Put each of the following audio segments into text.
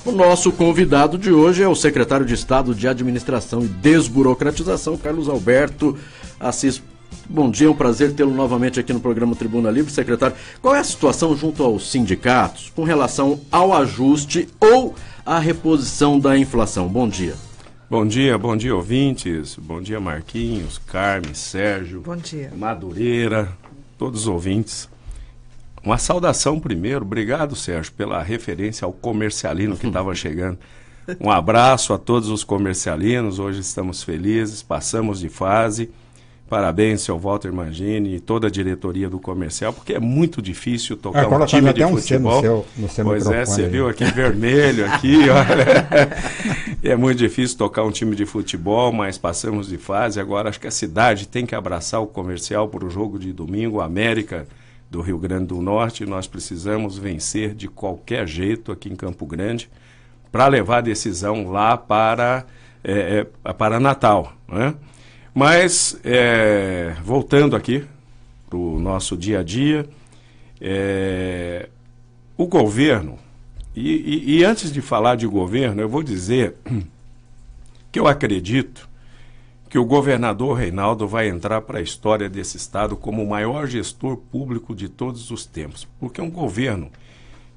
O nosso convidado de hoje é o secretário de Estado de Administração e Desburocratização, Carlos Alberto Assis. Bom dia, é um prazer tê-lo novamente aqui no programa Tribuna Livre. Secretário, qual é a situação junto aos sindicatos com relação ao ajuste ou à reposição da inflação? Bom dia. Bom dia ouvintes, bom dia Marquinhos, Carmen, Sérgio, bom dia. Madureira, todos os ouvintes. Uma saudação primeiro, obrigado Sérgio pela referência ao comercialino que estava chegando. Um abraço a todos os comercialinos, hoje estamos felizes, passamos de fase. Parabéns, seu Walter Mangini e toda a diretoria do comercial, porque é muito difícil tocar um time de futebol. No seu pois é, você viu aqui vermelho, aqui, olha. É muito difícil tocar um time de futebol, mas passamos de fase. Agora acho que a cidade tem que abraçar o comercial para o jogo de domingo, América do Rio Grande do Norte. Nós precisamos vencer de qualquer jeito aqui em Campo Grande para levar a decisão lá para Natal, né? Mas, voltando aqui para o nosso dia a dia, o governo, e antes de falar de governo, eu vou dizer que eu acredito que o governador Reinaldo vai entrar para a história desse estado como o maior gestor público de todos os tempos, porque é um governo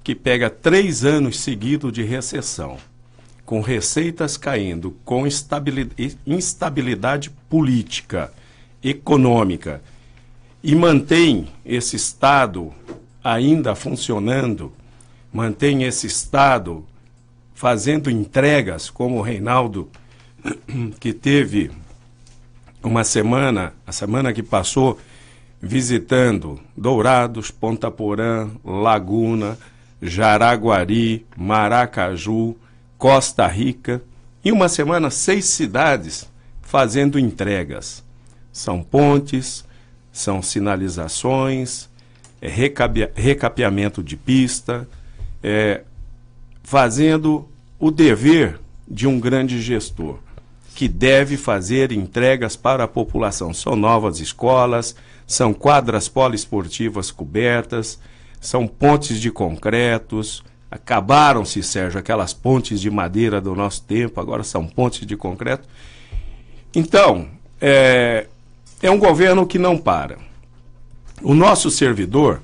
que pega 3 anos seguidos de recessão, com receitas caindo, com instabilidade política, econômica, e mantém esse Estado ainda funcionando, mantém esse Estado fazendo entregas, como o Reinaldo, que teve uma semana, a semana que passou, visitando Dourados, Ponta Porã, Laguna, Jaraguari, Maracaju, Costa Rica, em uma semana 6 cidades fazendo entregas. São pontes, são sinalizações, recapeamento de pista, fazendo o dever de um grande gestor, que deve fazer entregas para a população. São novas escolas, são quadras poliesportivas cobertas, são pontes de concretos. Acabaram-se, Sérgio, aquelas pontes de madeira do nosso tempo, agora são pontes de concreto. Então, é um governo que não para. O nosso servidor,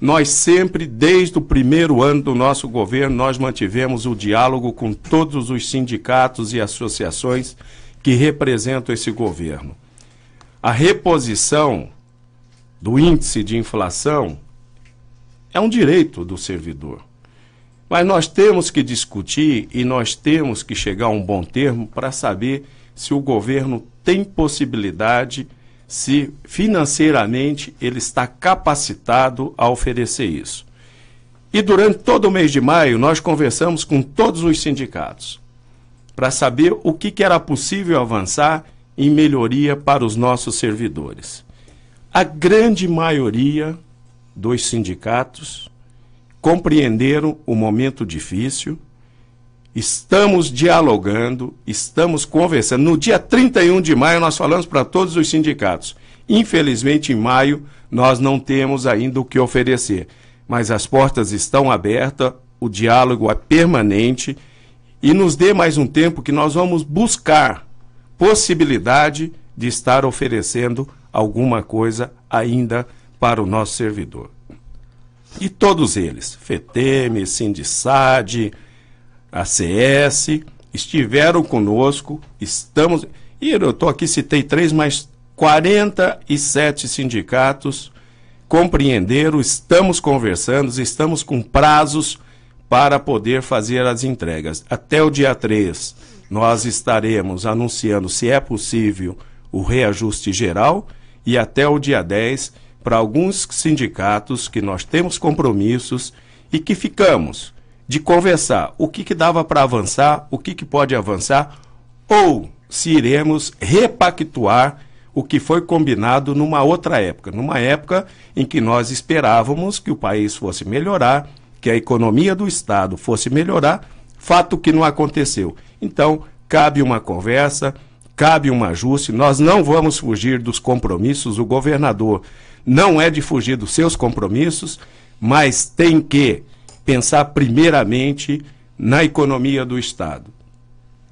nós sempre, desde o primeiro ano do nosso governo, nós mantivemos o diálogo com todos os sindicatos e associações que representam esse governo. A reposição do índice de inflação é um direito do servidor. Mas nós temos que discutir e nós temos que chegar a um bom termo para saber se o governo tem possibilidade, se financeiramente ele está capacitado a oferecer isso. E durante todo o mês de maio nós conversamos com todos os sindicatos para saber o que era possível avançar em melhoria para os nossos servidores. A grande maioria dos sindicatos compreenderam o momento difícil, estamos dialogando, estamos conversando. No dia 31 de maio nós falamos para todos os sindicatos. Infelizmente, em maio, nós não temos ainda o que oferecer, mas as portas estão abertas, o diálogo é permanente e nos dê mais um tempo que nós vamos buscar possibilidade de estar oferecendo alguma coisa ainda para o nosso servidor. E todos eles, FETEM, Sindicad, ACS, estiveram conosco, estamos... E eu estou aqui, citei 3, mas 47 sindicatos compreenderam, estamos conversando, estamos com prazos para poder fazer as entregas. Até o dia 3, nós estaremos anunciando, se é possível, o reajuste geral, e até o dia 10, para alguns sindicatos que nós temos compromissos e que ficamos de conversar o que dava para avançar, o que pode avançar, ou se iremos repactuar o que foi combinado numa outra época, numa época em que nós esperávamos que o país fosse melhorar, que a economia do Estado fosse melhorar, fato que não aconteceu. Então, cabe uma conversa, cabe um ajuste, nós não vamos fugir dos compromissos, o governador não é de fugir dos seus compromissos, mas tem que pensar primeiramente na economia do Estado.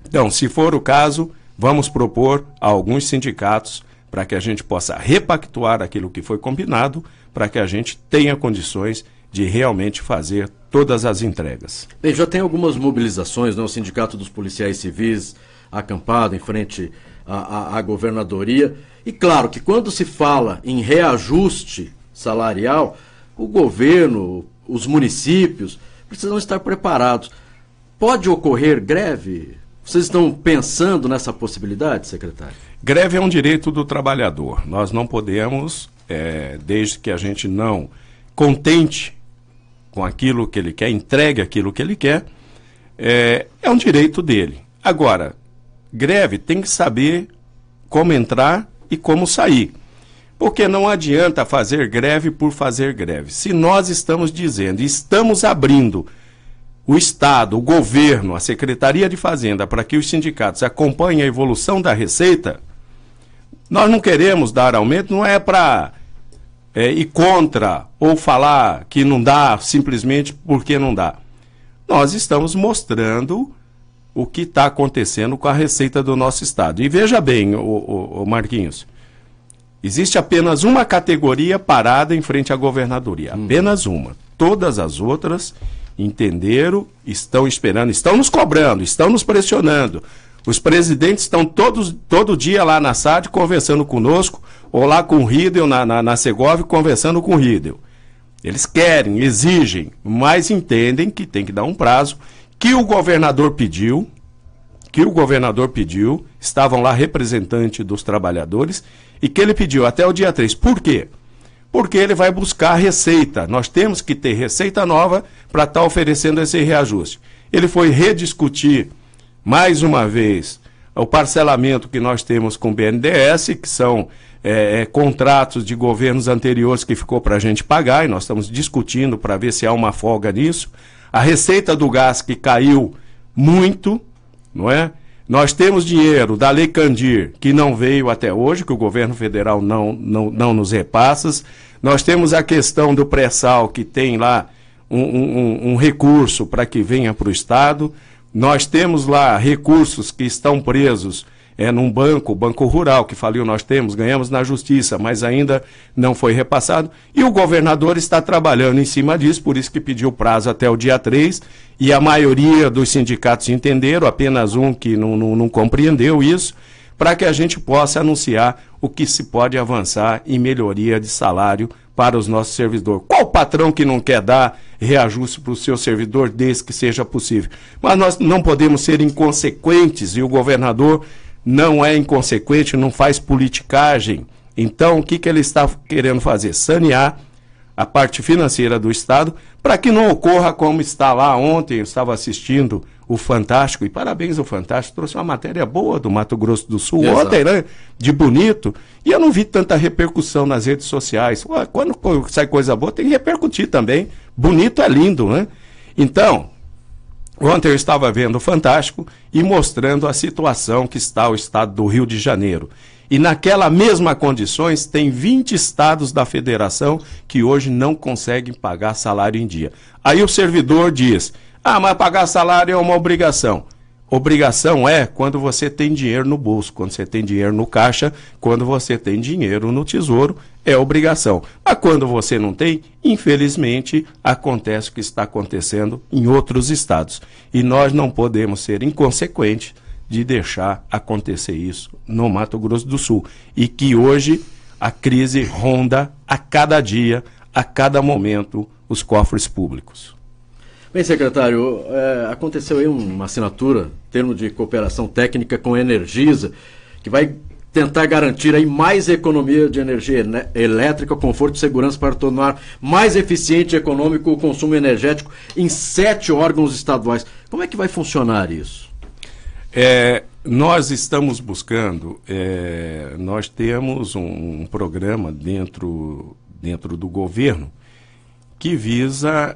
Então, se for o caso, vamos propor a alguns sindicatos para que a gente possa repactuar aquilo que foi combinado, para que a gente tenha condições de realmente fazer todas as entregas. Bem, já tem algumas mobilizações, né? O Sindicato dos Policiais Civis acampado em frente à governadoria. E claro que quando se fala em reajuste salarial, o governo, os municípios precisam estar preparados. Pode ocorrer greve? Vocês estão pensando nessa possibilidade, secretário? Greve é um direito do trabalhador. Nós não podemos, desde que a gente não contente com aquilo que ele quer, entregue aquilo que ele quer, é um direito dele. Agora, greve tem que saber como entrar e como sair. Porque não adianta fazer greve por fazer greve. Se nós estamos dizendo, estamos abrindo o Estado, o governo, a Secretaria de Fazenda, para que os sindicatos acompanhem a evolução da receita, nós não queremos dar aumento, não é para ir contra ou falar que não dá simplesmente porque não dá. Nós estamos mostrando o que está acontecendo com a receita do nosso Estado. E veja bem, o Marquinhos, existe apenas uma categoria parada em frente à governadoria, apenas uma. Todas as outras entenderam, estão esperando, estão nos cobrando, estão nos pressionando. Os presidentes estão todo dia lá na SAD conversando conosco, ou lá com o Riedel, na Segovia, conversando com o Riedel. Eles querem, exigem, mas entendem que tem que dar um prazo, que o governador pediu, estavam lá representantes dos trabalhadores, e que ele pediu até o dia 3. Por quê? Porque ele vai buscar receita. Nós temos que ter receita nova para estar oferecendo esse reajuste. Ele foi rediscutir, mais uma vez, o parcelamento que nós temos com o BNDES, que são contratos de governos anteriores que ficou para a gente pagar, e nós estamos discutindo para ver se há uma folga nisso. A receita do gás que caiu muito, não é? Nós temos dinheiro da Lei Candir, que não veio até hoje, que o governo federal não nos repassa. Nós temos a questão do pré-sal, que tem lá um recurso para que venha para o Estado. Nós temos lá recursos que estão presos num banco, o Banco Rural, que faliu, ganhamos na Justiça, mas ainda não foi repassado. E o governador está trabalhando em cima disso, por isso que pediu prazo até o dia 3, e a maioria dos sindicatos entenderam, apenas um que não compreendeu isso, para que a gente possa anunciar o que se pode avançar em melhoria de salário para os nossos servidores. Qual patrão que não quer dar reajuste para o seu servidor, desde que seja possível? Mas nós não podemos ser inconsequentes, e o governador não é inconsequente, não faz politicagem. Então, o que ele está querendo fazer? Sanear a parte financeira do Estado, para que não ocorra como está lá ontem. Eu estava assistindo o Fantástico, e parabéns ao Fantástico, trouxe uma matéria boa do Mato Grosso do Sul, ontem, né, de bonito, e eu não vi tanta repercussão nas redes sociais. Quando sai coisa boa, tem que repercutir também. Bonito é lindo, né? Então, ontem eu estava vendo o Fantástico e mostrando a situação que está o estado do Rio de Janeiro. E naquela mesma condições, tem 20 estados da federação que hoje não conseguem pagar salário em dia. Aí o servidor diz, mas pagar salário é uma obrigação. Obrigação é quando você tem dinheiro no bolso, quando você tem dinheiro no caixa, quando você tem dinheiro no tesouro, é obrigação. Mas quando você não tem, infelizmente, acontece o que está acontecendo em outros estados. E nós não podemos ser inconsequentes de deixar acontecer isso no Mato Grosso do Sul. E que hoje a crise ronda a cada dia, a cada momento, os cofres públicos. Bem, secretário, aconteceu aí uma assinatura, termo de cooperação técnica com a Energisa, que vai tentar garantir aí mais economia de energia elétrica, conforto e segurança para tornar mais eficiente e econômico o consumo energético em 7 órgãos estaduais. Como é que vai funcionar isso? Nós estamos buscando, nós temos um programa dentro do governo que visa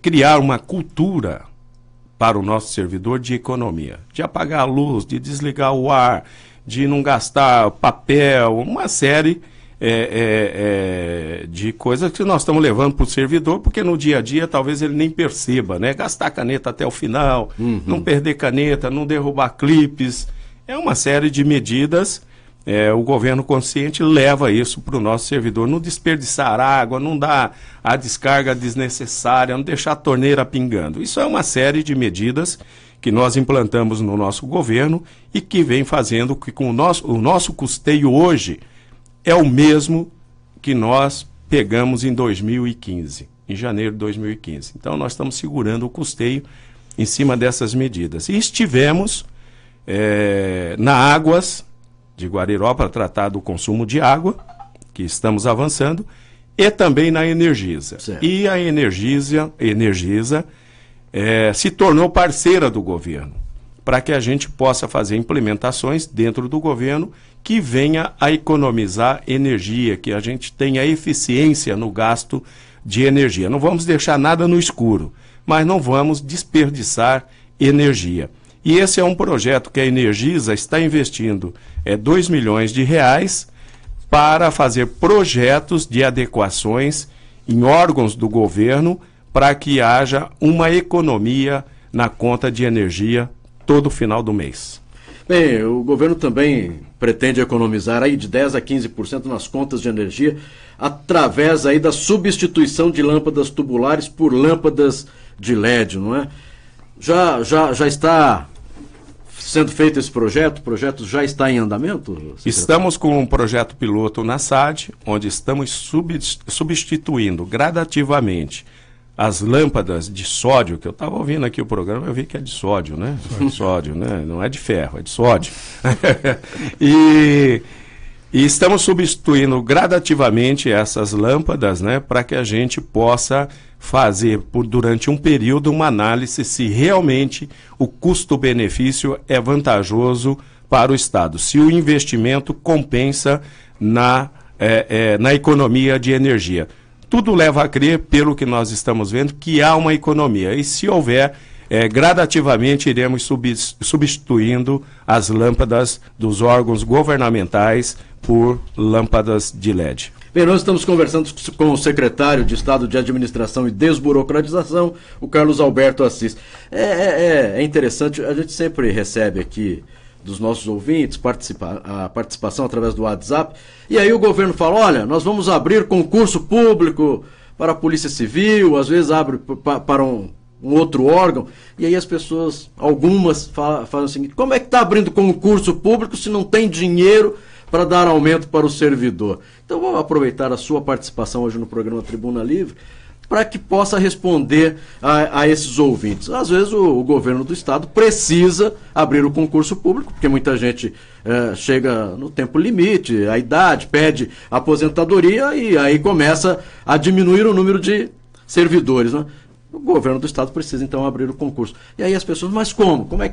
criar uma cultura para o nosso servidor de economia, de apagar a luz, de desligar o ar, de não gastar papel, uma série de coisas que nós estamos levando para o servidor, porque no dia a dia talvez ele nem perceba, né? Gastar a caneta até o final, não perder caneta, não derrubar clipes, é uma série de medidas. O governo consciente leva isso para o nosso servidor, não desperdiçar água, não dar a descarga desnecessária, não deixar a torneira pingando. Isso é uma série de medidas que nós implantamos no nosso governo e que vem fazendo que com o nosso custeio hoje é o mesmo que nós pegamos em 2015, em janeiro de 2015. Então nós estamos segurando o custeio em cima dessas medidas. E estivemos na Águas de Guariró para tratar do consumo de água, que estamos avançando, e também na Energisa. Certo. E a Energisa se tornou parceira do governo, para que a gente possa fazer implementações dentro do governo que venha a economizar energia, que a gente tenha eficiência no gasto de energia. Não vamos deixar nada no escuro, mas não vamos desperdiçar energia. E esse é um projeto que a Energisa está investindo 2 milhões de reais para fazer projetos de adequações em órgãos do governo para que haja uma economia na conta de energia todo final do mês. Bem, o governo também pretende economizar aí de 10% a 15% nas contas de energia através aí da substituição de lâmpadas tubulares por lâmpadas de LED, não é? Já está sendo feito esse projeto? O projeto já está em andamento, secretário? Estamos com um projeto piloto na SAD, onde estamos substituindo gradativamente as lâmpadas de sódio, que eu estava ouvindo aqui o programa, eu vi que é de sódio, né? Sódio, né? Não é de ferro, é de sódio. E estamos substituindo gradativamente essas lâmpadas, né, para que a gente possa fazer, durante um período, uma análise se realmente o custo-benefício é vantajoso para o Estado, se o investimento compensa na economia de energia. Tudo leva a crer, pelo que nós estamos vendo, que há uma economia. E se houver, gradativamente iremos substituindo as lâmpadas dos órgãos governamentais por lâmpadas de LED. Bem, nós estamos conversando com o secretário de Estado de Administração e Desburocratização, o Carlos Alberto Assis. É interessante, a gente sempre recebe aqui dos nossos ouvintes a participação através do WhatsApp, e aí o governo fala, olha, nós vamos abrir concurso público para a Polícia Civil, às vezes abre para um outro órgão, e aí as pessoas, algumas falam o seguinte, como é que está abrindo concurso público se não tem dinheiro para dar aumento para o servidor? Então vamos aproveitar a sua participação hoje no programa Tribuna Livre para que possa responder a esses ouvintes. Às vezes o governo do Estado precisa abrir o concurso público, porque muita gente chega no tempo limite, a idade, pede aposentadoria e aí começa a diminuir o número de servidores, né? O governo do Estado precisa, então, abrir o concurso. E aí as pessoas, mas como? Como é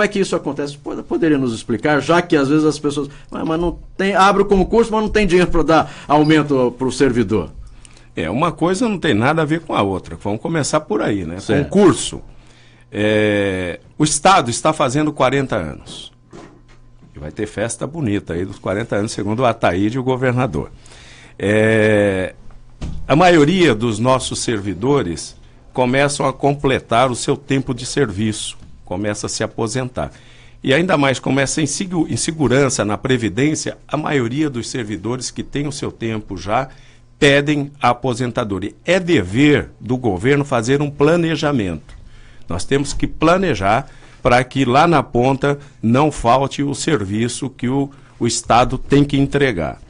que isso acontece? Poderia nos explicar, já que às vezes as pessoas, mas não tem, abre o concurso, mas não tem dinheiro para dar aumento para o servidor. Uma coisa não tem nada a ver com a outra. Vamos começar por aí, né? Certo. Concurso. O Estado está fazendo 40 anos. E vai ter festa bonita aí dos 40 anos, segundo o Ataíde, o governador. A maioria dos nossos servidores começam a completar o seu tempo de serviço, começa a se aposentar. E ainda mais, como essa insegurança na Previdência, a maioria dos servidores que têm o seu tempo já pedem a aposentadoria. É dever do governo fazer um planejamento. Nós temos que planejar para que lá na ponta não falte o serviço que o Estado tem que entregar.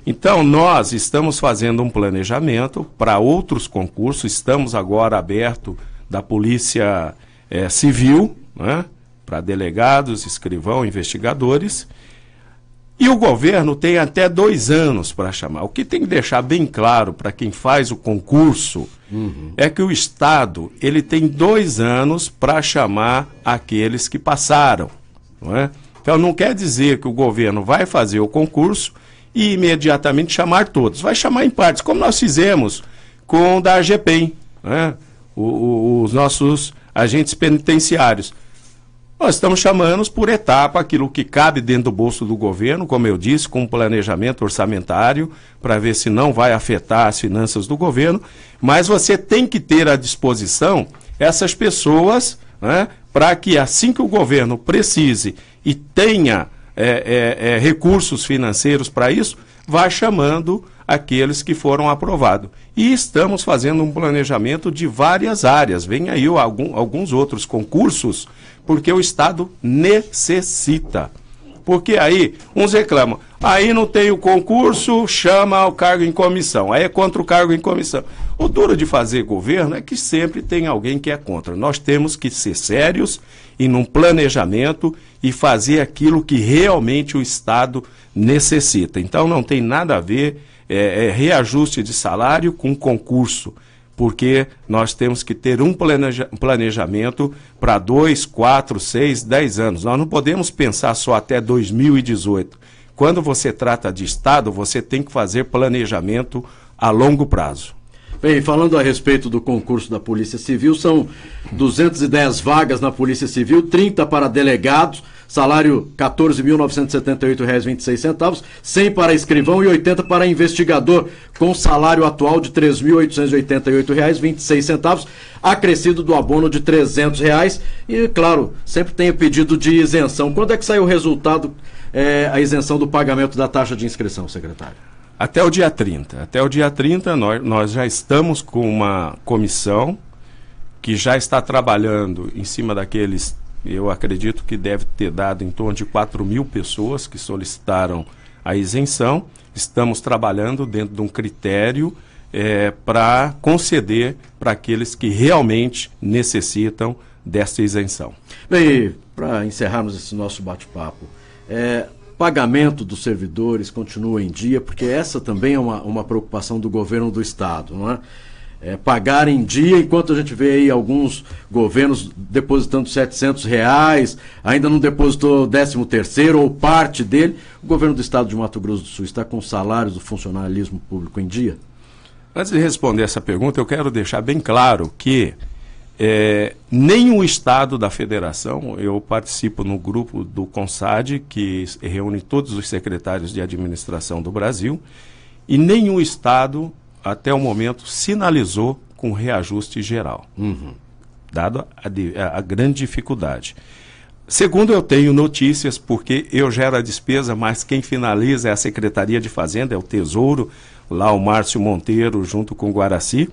Então, nós estamos fazendo um planejamento para outros concursos, estamos agora aberto da Polícia Civil, né, para delegados, escrivão, investigadores, e o governo tem até 2 anos para chamar. O que tem que deixar bem claro para quem faz o concurso é que o Estado ele tem 2 anos para chamar aqueles que passaram. Não é? Então, não quer dizer que o governo vai fazer o concurso e imediatamente chamar todos. Vai chamar em partes, como nós fizemos com o da AGPEM, né? Os nossos agentes penitenciários. Nós estamos chamando por etapa aquilo que cabe dentro do bolso do governo, como eu disse, com um planejamento orçamentário, para ver se não vai afetar as finanças do governo, mas você tem que ter à disposição essas pessoas, né, para que assim que o governo precise e tenha recursos financeiros para isso, vá chamando aqueles que foram aprovados. E estamos fazendo um planejamento de várias áreas. Vem aí alguns outros concursos, porque o Estado necessita. Porque aí, uns reclamam, aí não tem o concurso, chama o cargo em comissão, aí é contra o cargo em comissão. O duro de fazer governo é que sempre tem alguém que é contra. Nós temos que ser sérios e num planejamento e fazer aquilo que realmente o Estado necessita. Então não tem nada a ver reajuste de salário com concurso, porque nós temos que ter um planejamento para 2, 4, 6, 10 anos. Nós não podemos pensar só até 2018. Quando você trata de Estado, você tem que fazer planejamento a longo prazo. Bem, falando a respeito do concurso da Polícia Civil, são 210 vagas na Polícia Civil, 30 para delegados, salário R$ 14.978,26, 100 para escrivão e 80 para investigador, com salário atual de R$ 3.888,26, acrescido do abono de R$ 300. E, claro, sempre tem o pedido de isenção. Quando é que sai o resultado, a isenção do pagamento da taxa de inscrição, secretário? Até o dia 30. Até o dia 30 nós já estamos com uma comissão que já está trabalhando em cima daqueles, eu acredito que deve ter dado em torno de 4.000 pessoas que solicitaram a isenção. Estamos trabalhando dentro de um critério para conceder para aqueles que realmente necessitam dessa isenção. Bem, para encerrarmos esse nosso bate-papo, pagamento dos servidores continua em dia, porque essa também é uma preocupação do governo do Estado, não é? Pagar em dia, enquanto a gente vê aí alguns governos depositando R$700, ainda não depositou o 13º ou parte dele. O governo do Estado de Mato Grosso do Sul está com os salários do funcionalismo público em dia? Antes de responder essa pergunta, eu quero deixar bem claro que nem o Estado da Federação, eu participo no grupo do CONSAD, que reúne todos os secretários de administração do Brasil, e nenhum Estado, até o momento, sinalizou com reajuste geral, dado a grande dificuldade. Segundo, eu tenho notícias, porque eu gero a despesa, mas quem finaliza é a Secretaria de Fazenda, é o Tesouro, lá o Márcio Monteiro, junto com o Guaraci.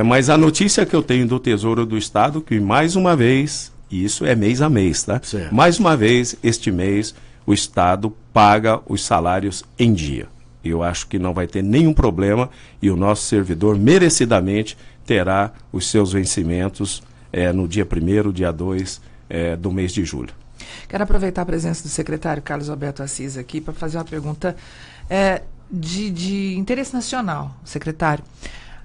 Mas a notícia que eu tenho do Tesouro do Estado, que mais uma vez, e isso é mês a mês, tá? Certo. Mais uma vez, este mês, o Estado paga os salários em dia. Eu acho que não vai ter nenhum problema e o nosso servidor merecidamente terá os seus vencimentos no dia 1º, dia 2 do mês de julho. Quero aproveitar a presença do secretário Carlos Alberto Assis aqui para fazer uma pergunta de interesse nacional, secretário.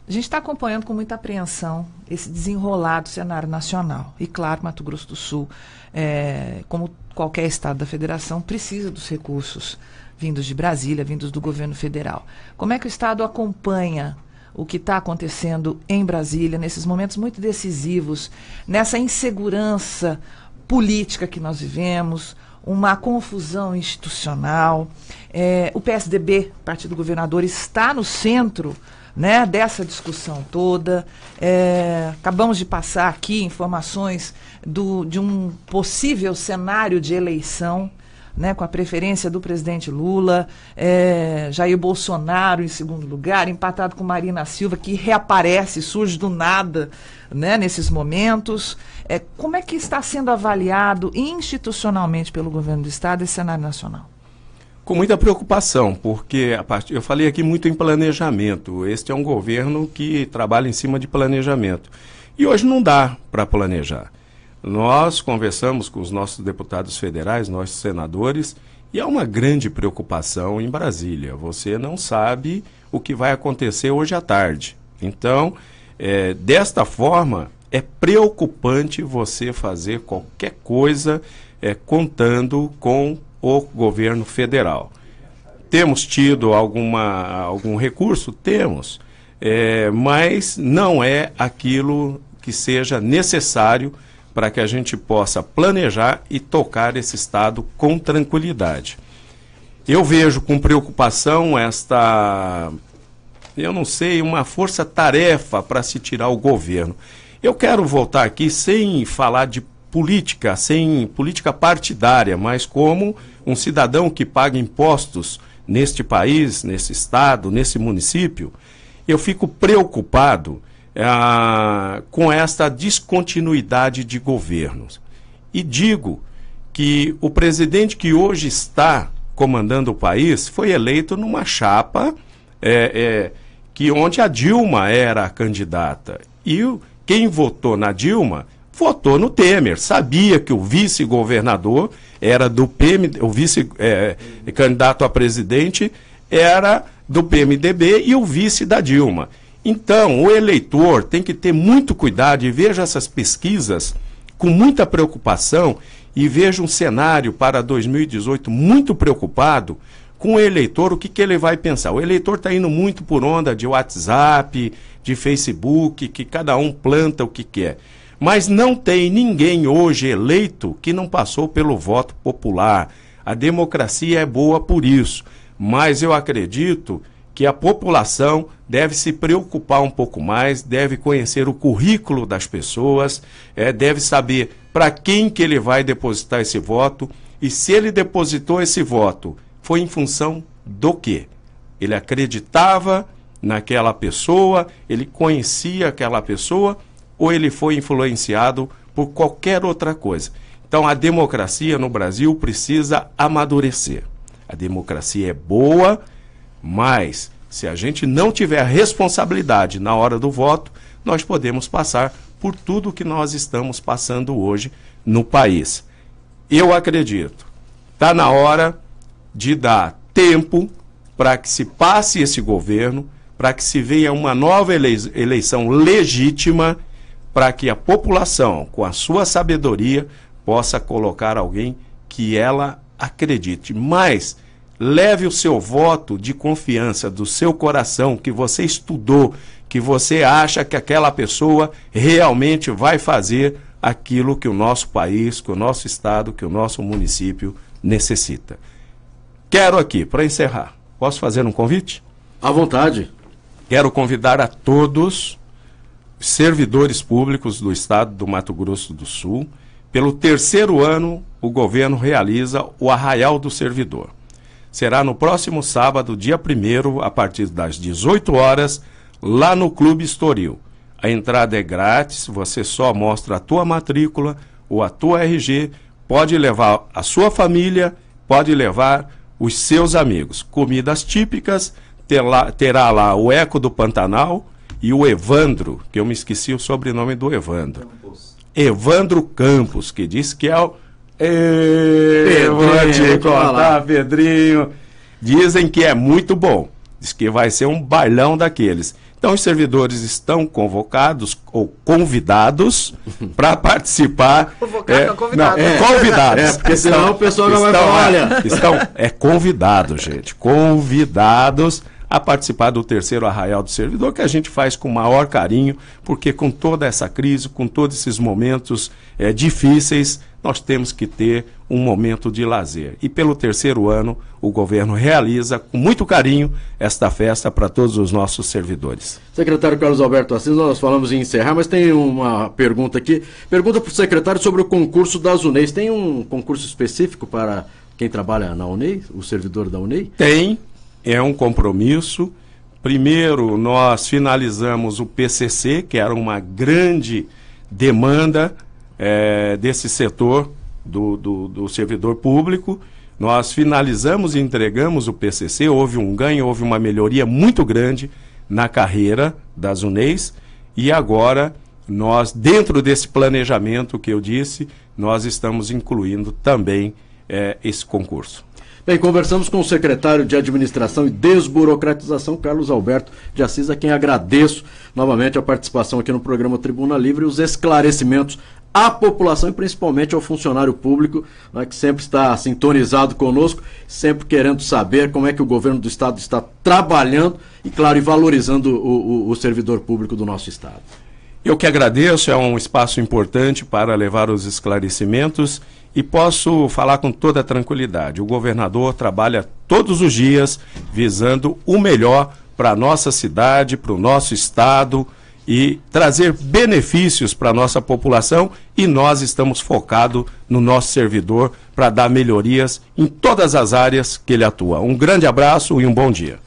A gente está acompanhando com muita apreensão esse desenrolar do cenário nacional. E, claro, Mato Grosso do Sul, como qualquer estado da federação, precisa dos recursos vindos de Brasília, vindos do governo federal. Como é que o Estado acompanha o que está acontecendo em Brasília, nesses momentos muito decisivos, nessa insegurança política que nós vivemos, uma confusão institucional? O PSDB, Partido Governador, está no centro, né, dessa discussão toda. Acabamos de passar aqui informações de um possível cenário de eleição, né, com a preferência do presidente Lula, Jair Bolsonaro em segundo lugar, empatado com Marina Silva, que reaparece, surge do nada, né, nesses momentos. Como é que está sendo avaliado institucionalmente pelo governo do Estado esse cenário nacional? Com muita preocupação, porque eu falei aqui muito em planejamento. Este é um governo que trabalha em cima de planejamento. E hoje não dá para planejar. Nós conversamos com os nossos deputados federais, nossos senadores, e há uma grande preocupação em Brasília. Você não sabe o que vai acontecer hoje à tarde. Então, desta forma, é preocupante você fazer qualquer coisa contando com o governo federal. Temos tido algum recurso? Temos, mas não é aquilo que seja necessário para que a gente possa planejar e tocar esse Estado com tranquilidade. Eu vejo com preocupação eu não sei, uma força-tarefa para se tirar o governo. Eu quero voltar aqui sem falar de política, sem política partidária, mas como um cidadão que paga impostos neste país, nesse estado, nesse município, eu fico preocupado com esta descontinuidade de governos. E digo que o presidente que hoje está comandando o país foi eleito numa chapa onde a Dilma era a candidata. E quem votou na Dilma votou no Temer. Sabia que o vice-governador era do PMDB, o vice-candidato a presidente era do PMDB e o vice da Dilma. Então, o eleitor tem que ter muito cuidado e veja essas pesquisas com muita preocupação e veja um cenário para 2018 muito preocupado com o eleitor, o que ele vai pensar. O eleitor está indo muito por onda de WhatsApp, de Facebook, que cada um planta o que quer. Mas não tem ninguém hoje eleito que não passou pelo voto popular. A democracia é boa por isso. Mas eu acredito que a população deve se preocupar um pouco mais, deve conhecer o currículo das pessoas, deve saber para quem que ele vai depositar esse voto e se ele depositou esse voto, foi em função do quê? Ele acreditava naquela pessoa, ele conhecia aquela pessoa ou ele foi influenciado por qualquer outra coisa. Então a democracia no Brasil precisa amadurecer. A democracia é boa, mas se a gente não tiver responsabilidade na hora do voto, nós podemos passar por tudo que nós estamos passando hoje no país. Eu acredito, está na hora de dar tempo para que se passe esse governo, para que se venha uma nova eleição legítima, para que a população, com a sua sabedoria, possa colocar alguém que ela acredite. Mas leve o seu voto de confiança do seu coração, que você estudou, que você acha que aquela pessoa realmente vai fazer aquilo que o nosso país, que o nosso estado, que o nosso município necessita. Quero aqui, para encerrar, posso fazer um convite? À vontade. Quero convidar a todos os servidores públicos do estado do Mato Grosso do Sul. Pelo 3º ano, o governo realiza o Arraial do Servidor. Será no próximo sábado, dia 1º, a partir das 18 horas, lá no Clube Estoril. A entrada é grátis, você só mostra a tua matrícula ou a tua RG, pode levar a sua família, pode levar os seus amigos. Comidas típicas, terá lá o Eco do Pantanal e o Evandro, que eu me esqueci o sobrenome do Evandro. Evandro Campos, que diz que é o... Vou te contar, Pedrinho. Dizem que é muito bom. Diz que vai ser um bailão daqueles. Então, os servidores estão convocados ou convidados para participar. Convidados. Porque senão o pessoal não vai falar, olha. Convidados, gente. Convidados a participar do 3º Arraial do Servidor, que a gente faz com o maior carinho, porque com toda essa crise, com todos esses momentos difíceis, nós temos que ter um momento de lazer. E pelo 3º ano, o governo realiza com muito carinho esta festa para todos os nossos servidores. Secretário Carlos Alberto Assis, nós falamos em encerrar, mas tem uma pergunta aqui. Pergunta para o secretário sobre o concurso das UNEIs. Tem um concurso específico para quem trabalha na UNEI, o servidor da UNEI? Tem, é um compromisso. Primeiro, nós finalizamos o PCC, que era uma grande demanda desse setor do servidor público. Nós finalizamos e entregamos o PCC, houve um ganho, houve uma melhoria muito grande na carreira das UNEIs e agora nós, dentro desse planejamento que eu disse, nós estamos incluindo também esse concurso. Bem, conversamos com o secretário de Administração e Desburocratização, Carlos Alberto de Assis, a quem agradeço novamente a participação aqui no programa Tribuna Livre e os esclarecimentos à população e principalmente ao funcionário público, né, que sempre está sintonizado conosco, sempre querendo saber como é que o governo do estado está trabalhando e, claro, e valorizando o servidor público do nosso estado. Eu que agradeço, é um espaço importante para levar os esclarecimentos e posso falar com toda tranquilidade. O governador trabalha todos os dias visando o melhor para a nossa cidade, para o nosso estado e trazer benefícios para a nossa população, e nós estamos focados no nosso servidor para dar melhorias em todas as áreas que ele atua. Um grande abraço e um bom dia.